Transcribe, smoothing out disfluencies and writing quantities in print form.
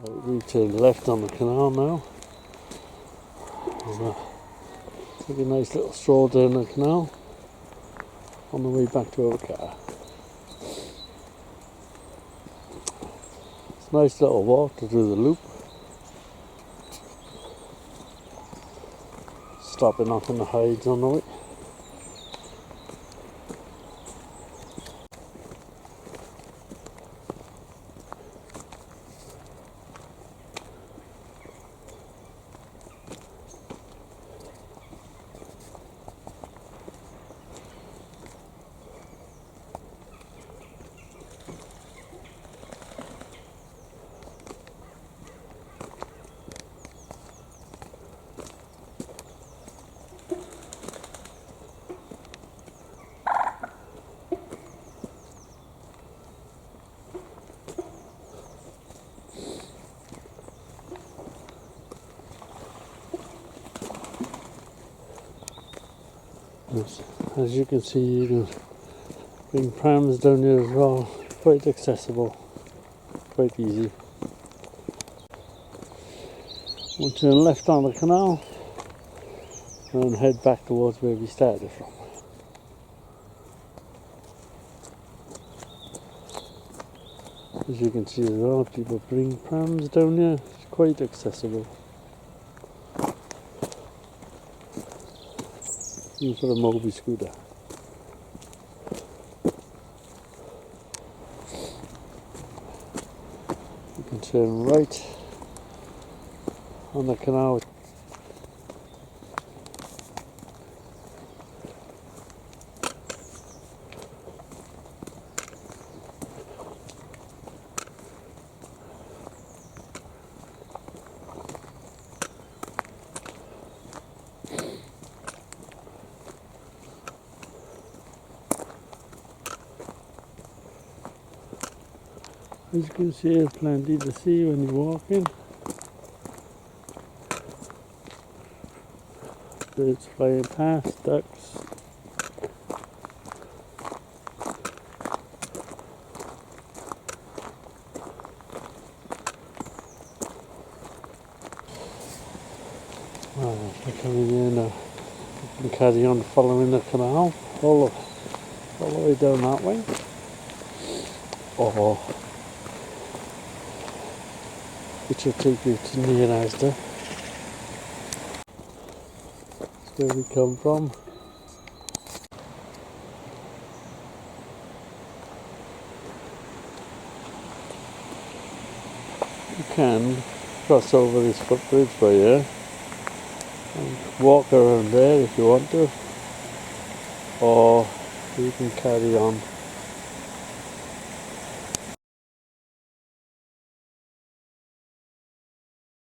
We turn left on the canal now. And, take a nice little stroll down the canal on the way back to our car. It's a nice little walk to do the loop. Stopping off in the hides on the way. As you can see, you can bring prams down here as well. Quite accessible, quite easy. We'll turn left on the canal and head back towards where we started from. As you can see as well, people bring prams down here. It's quite accessible. Even for the Moby scooter. You can turn right on the canal. As you can see, there's plenty to see when you're walking. Birds flying past, ducks. They're coming in now. You can carry on following the canal all the way down that way. Or which will take you to near Asda. That's where we come from. You can cross over this footbridge by here and walk around there if you want to, or you can carry on